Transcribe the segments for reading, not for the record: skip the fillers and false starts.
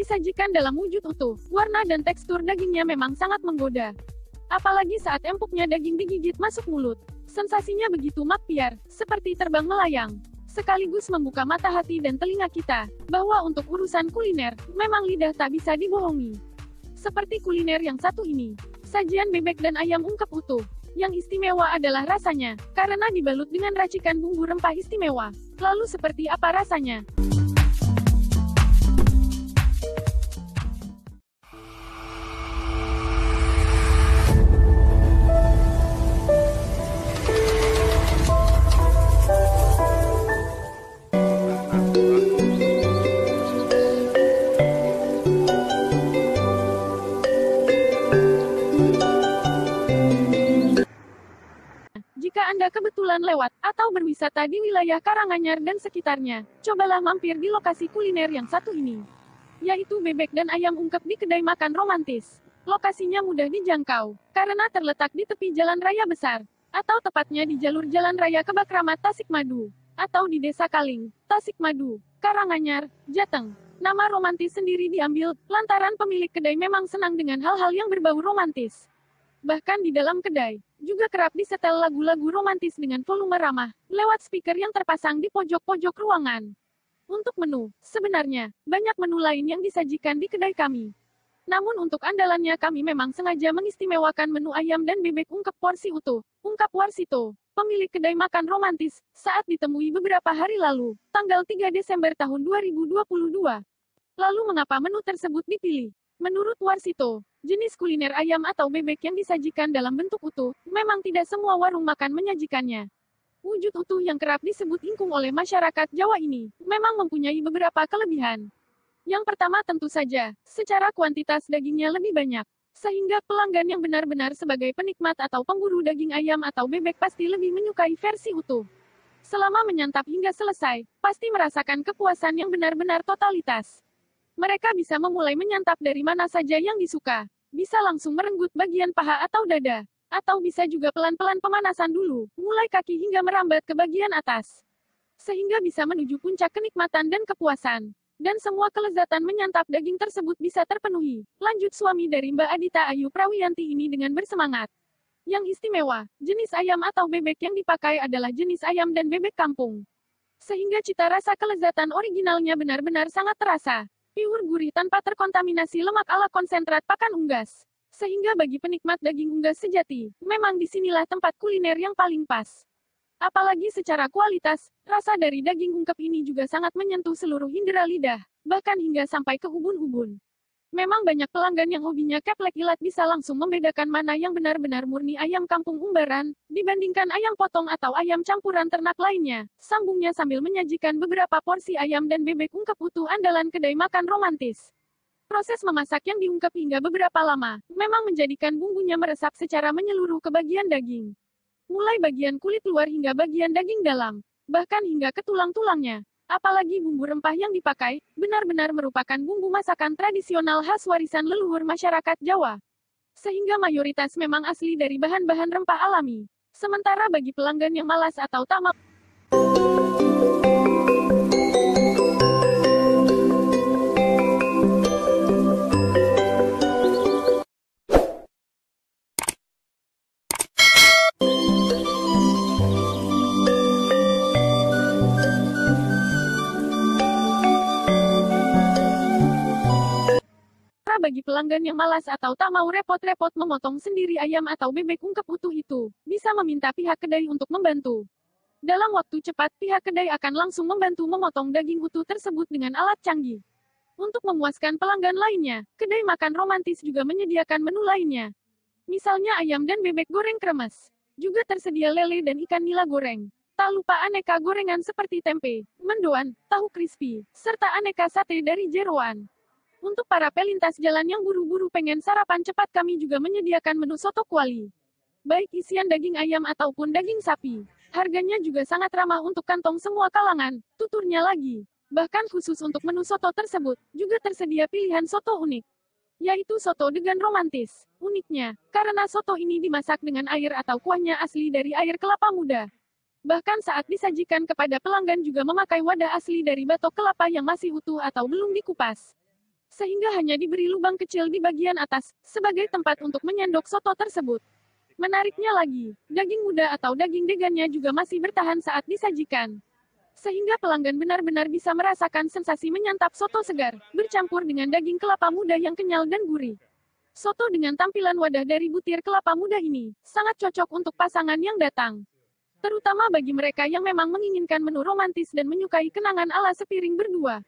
Disajikan dalam wujud utuh, warna dan tekstur dagingnya memang sangat menggoda. Apalagi saat empuknya daging digigit masuk mulut. Sensasinya begitu makyar, seperti terbang melayang. Sekaligus membuka mata hati dan telinga kita, bahwa untuk urusan kuliner, memang lidah tak bisa dibohongi. Seperti kuliner yang satu ini, sajian bebek dan ayam ungkep utuh. Yang istimewa adalah rasanya, karena dibalut dengan racikan bumbu rempah istimewa. Lalu seperti apa rasanya? Jika Anda kebetulan lewat, atau berwisata di wilayah Karanganyar dan sekitarnya, cobalah mampir di lokasi kuliner yang satu ini. Yaitu bebek dan ayam ungkep di kedai makan romantis. Lokasinya mudah dijangkau, karena terletak di tepi jalan raya besar, atau tepatnya di jalur jalan raya Kebakramat Tasikmadu, atau di Desa Kaling, Tasikmadu, Karanganyar, Jateng. Nama romantis sendiri diambil, lantaran pemilik kedai memang senang dengan hal-hal yang berbau romantis. Bahkan di dalam kedai, juga kerap disetel lagu-lagu romantis dengan volume ramah, lewat speaker yang terpasang di pojok-pojok ruangan. Untuk menu, sebenarnya, banyak menu lain yang disajikan di kedai kami. Namun untuk andalannya kami memang sengaja mengistimewakan menu ayam dan bebek ungkep porsi utuh, ungkap Warsito, pemilik kedai makan romantis, saat ditemui beberapa hari lalu, tanggal 3 Desember tahun 2022. Lalu mengapa menu tersebut dipilih? Menurut Warsito, jenis kuliner ayam atau bebek yang disajikan dalam bentuk utuh, memang tidak semua warung makan menyajikannya. Wujud utuh yang kerap disebut ingkung oleh masyarakat Jawa ini, memang mempunyai beberapa kelebihan. Yang pertama tentu saja, secara kuantitas dagingnya lebih banyak. Sehingga pelanggan yang benar-benar sebagai penikmat atau pemburu daging ayam atau bebek pasti lebih menyukai versi utuh. Selama menyantap hingga selesai, pasti merasakan kepuasan yang benar-benar totalitas. Mereka bisa memulai menyantap dari mana saja yang disuka. Bisa langsung merenggut bagian paha atau dada. Atau bisa juga pelan-pelan pemanasan dulu, mulai kaki hingga merambat ke bagian atas. Sehingga bisa menuju puncak kenikmatan dan kepuasan. Dan semua kelezatan menyantap daging tersebut bisa terpenuhi. Lanjut suami dari Mbak Adita Ayu Prawiyanti ini dengan bersemangat. Yang istimewa, jenis ayam atau bebek yang dipakai adalah jenis ayam dan bebek kampung. Sehingga cita rasa kelezatan originalnya benar-benar sangat terasa. Pure gurih tanpa terkontaminasi lemak ala konsentrat pakan unggas. Sehingga bagi penikmat daging unggas sejati, memang disinilah tempat kuliner yang paling pas. Apalagi secara kualitas, rasa dari daging ungkep ini juga sangat menyentuh seluruh indera lidah, bahkan hingga sampai ke ubun-ubun. Memang banyak pelanggan yang hobinya keplek ilat bisa langsung membedakan mana yang benar-benar murni ayam kampung umbaran, dibandingkan ayam potong atau ayam campuran ternak lainnya. Sambungnya sambil menyajikan beberapa porsi ayam dan bebek ungkep utuh andalan kedai makan romantis. Proses memasak yang diungkep hingga beberapa lama, memang menjadikan bumbunya meresap secara menyeluruh ke bagian daging. Mulai bagian kulit luar hingga bagian daging dalam, bahkan hingga ke tulang-tulangnya. Apalagi bumbu rempah yang dipakai, benar-benar merupakan bumbu masakan tradisional khas warisan leluhur masyarakat Jawa. Sehingga mayoritas memang asli dari bahan-bahan rempah alami. Sementara bagi pelanggan yang malas atau tak mau bagi pelanggan yang malas atau tak mau repot-repot memotong sendiri ayam atau bebek ungkep utuh itu, bisa meminta pihak kedai untuk membantu. Dalam waktu cepat, pihak kedai akan langsung membantu memotong daging utuh tersebut dengan alat canggih. Untuk memuaskan pelanggan lainnya, kedai makan romantis juga menyediakan menu lainnya. Misalnya ayam dan bebek goreng kremes. Juga tersedia lele dan ikan nila goreng. Tak lupa aneka gorengan seperti tempe, mendoan, tahu crispy, serta aneka sate dari jeroan. Untuk para pelintas jalan yang buru-buru pengen sarapan cepat kami juga menyediakan menu soto kuali. Baik isian daging ayam ataupun daging sapi. Harganya juga sangat ramah untuk kantong semua kalangan, tuturnya lagi. Bahkan khusus untuk menu soto tersebut, juga tersedia pilihan soto unik. Yaitu soto degan romantis. Uniknya, karena soto ini dimasak dengan air atau kuahnya asli dari air kelapa muda. Bahkan saat disajikan kepada pelanggan juga memakai wadah asli dari batok kelapa yang masih utuh atau belum dikupas. Sehingga hanya diberi lubang kecil di bagian atas, sebagai tempat untuk menyendok soto tersebut. Menariknya lagi, daging muda atau daging degannya juga masih bertahan saat disajikan. Sehingga pelanggan benar-benar bisa merasakan sensasi menyantap soto segar, bercampur dengan daging kelapa muda yang kenyal dan gurih. Soto dengan tampilan wadah dari butir kelapa muda ini, sangat cocok untuk pasangan yang datang. Terutama bagi mereka yang memang menginginkan menu romantis dan menyukai kenangan ala sepiring berdua.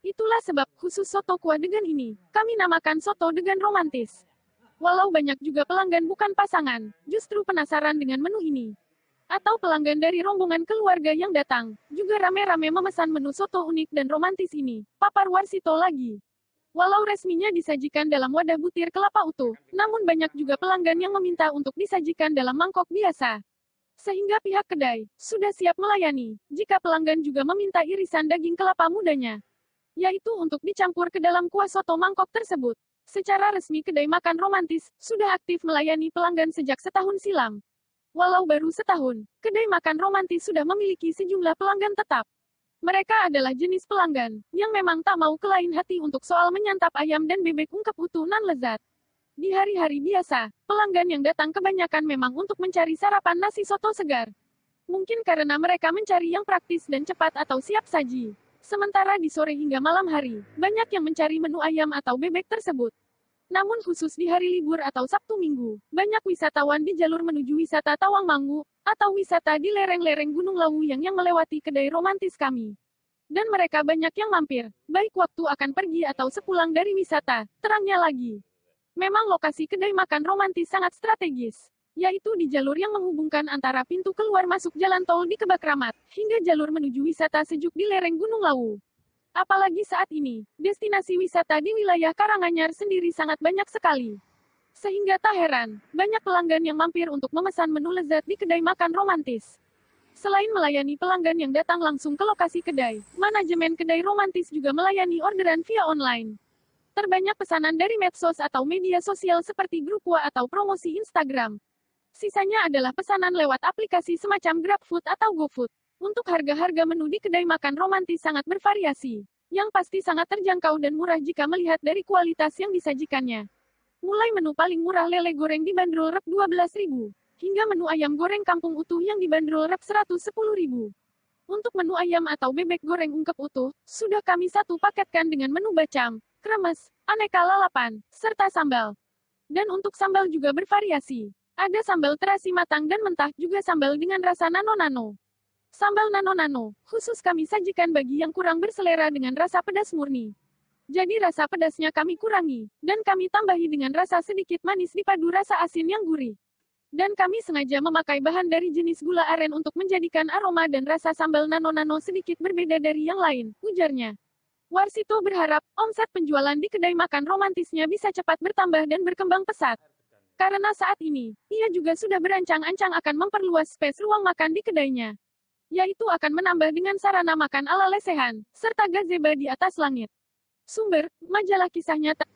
Itulah sebab, khusus soto kuah degan ini, kami namakan soto degan romantis. Walau banyak juga pelanggan bukan pasangan, justru penasaran dengan menu ini. Atau pelanggan dari rombongan keluarga yang datang, juga rame-rame memesan menu soto unik dan romantis ini, papar Warsito lagi. Walau resminya disajikan dalam wadah butir kelapa utuh, namun banyak juga pelanggan yang meminta untuk disajikan dalam mangkok biasa. Sehingga pihak kedai, sudah siap melayani, jika pelanggan juga meminta irisan daging kelapa mudanya. Yaitu untuk dicampur ke dalam kuah soto mangkok tersebut. Secara resmi kedai makan romantis, sudah aktif melayani pelanggan sejak setahun silam. Walau baru setahun, kedai makan romantis sudah memiliki sejumlah pelanggan tetap. Mereka adalah jenis pelanggan, yang memang tak mau kelain hati untuk soal menyantap ayam dan bebek ungkep utuh nan lezat. Di hari-hari biasa, pelanggan yang datang kebanyakan memang untuk mencari sarapan nasi soto segar. Mungkin karena mereka mencari yang praktis dan cepat atau siap saji. Sementara di sore hingga malam hari, banyak yang mencari menu ayam atau bebek tersebut. Namun khusus di hari libur atau Sabtu Minggu, banyak wisatawan di jalur menuju wisata Tawangmangu, atau wisata di lereng-lereng Gunung Lawu yang melewati kedai romantis kami. Dan mereka banyak yang mampir, baik waktu akan pergi atau sepulang dari wisata, terangnya lagi. Memang lokasi kedai makan romantis sangat strategis, yaitu di jalur yang menghubungkan antara pintu keluar masuk jalan tol di Kebak Ramat, hingga jalur menuju wisata sejuk di lereng Gunung Lawu. Apalagi saat ini, destinasi wisata di wilayah Karanganyar sendiri sangat banyak sekali. Sehingga tak heran, banyak pelanggan yang mampir untuk memesan menu lezat di kedai makan romantis. Selain melayani pelanggan yang datang langsung ke lokasi kedai, manajemen kedai romantis juga melayani orderan via online. Terbanyak pesanan dari medsos atau media sosial seperti grup WA atau promosi Instagram. Sisanya adalah pesanan lewat aplikasi semacam GrabFood atau GoFood. Untuk harga-harga menu di kedai makan romantis sangat bervariasi, yang pasti sangat terjangkau dan murah jika melihat dari kualitas yang disajikannya. Mulai menu paling murah lele goreng dibanderol Rp 12.000, hingga menu ayam goreng kampung utuh yang dibanderol Rp 110.000. Untuk menu ayam atau bebek goreng ungkep utuh, sudah kami satu paketkan dengan menu bacam, kremes, aneka lalapan, serta sambal. Dan untuk sambal juga bervariasi. Ada sambal terasi matang dan mentah, juga sambal dengan rasa nano-nano. Sambal nano-nano, khusus kami sajikan bagi yang kurang berselera dengan rasa pedas murni. Jadi rasa pedasnya kami kurangi, dan kami tambahi dengan rasa sedikit manis dipadu rasa asin yang gurih. Dan kami sengaja memakai bahan dari jenis gula aren untuk menjadikan aroma dan rasa sambal nano-nano sedikit berbeda dari yang lain, ujarnya. Warsito berharap, omset penjualan di kedai makan romantisnya bisa cepat bertambah dan berkembang pesat. Karena saat ini, ia juga sudah berancang-ancang akan memperluas space ruang makan di kedainya. Yaitu akan menambah dengan sarana makan ala lesehan, serta gazebo di atas langit. Sumber, majalah kisah nyata.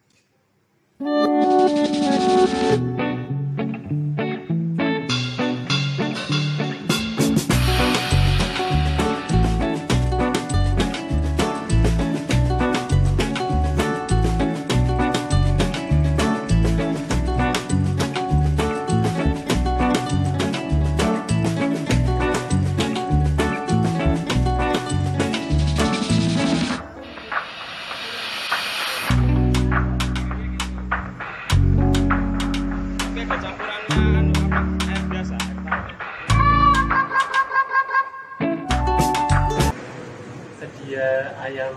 Sedia ayam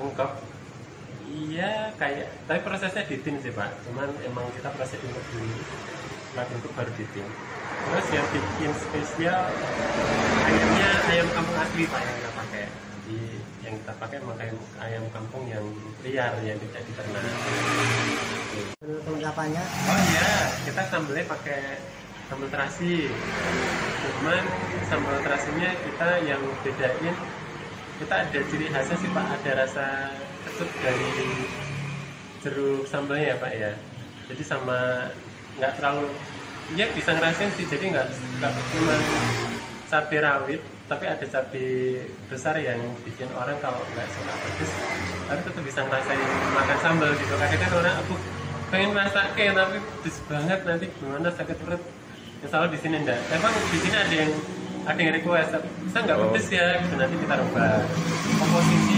ungkep, iya kayak, tapi prosesnya ditim sih Pak, cuman emang kita proses ungkep dulu, setelah ungkep baru ditim. Terus yang bikin spesial ayamnya ayam kampung asli Pak yang kita pakai. Jadi yang kita pakai emang ayam kampung yang liar, yang tidak diternak. Kelengkapannya? Oh iya, kita sambelnya pakai sambal terasi. Cuman sambal terasinya kita yang bedain, kita ada ciri khasnya sih Pak, ada rasa kecut dari jeruk sambalnya ya Pak ya. Jadi sama nggak terlalu, ya bisa ngerasain sih, jadi nggak cuma cabai rawit, tapi ada cabai besar yang bikin orang kalau nggak suka pedes tapi tetap bisa ngerasain makan sambal gitu. Kadang kan orang aku pengen masakin tapi pedes banget, nanti gimana sakit perut. Insya Allah di sini enggak. Emang di sini ada yang request, bisa nggak pedes ya? Gitu, nanti kita rubah komposisi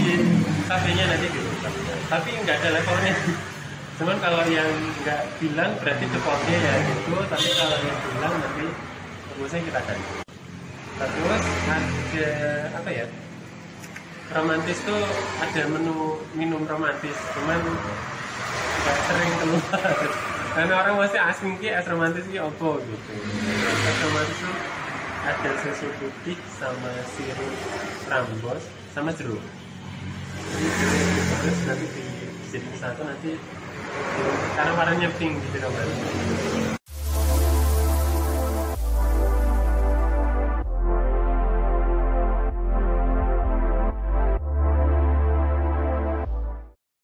cabenya nanti gitu. Tapi nggak ada levelnya. Cuman kalau yang nggak bilang berarti defaultnya ya gitu. Tapi kalau yang bilang nanti rumusnya kita ganti. Terus ada apa ya? Romantis tuh ada menu minum romantis, cuman nggak sering keluar. Karena orang masih asing ki es romantis ki opo gitu. Es romantis tuh ada susu putih sama sirup rambos sama jeruk. Terus nanti dijadiin satu nanti karena warnanya pink gitu romantis.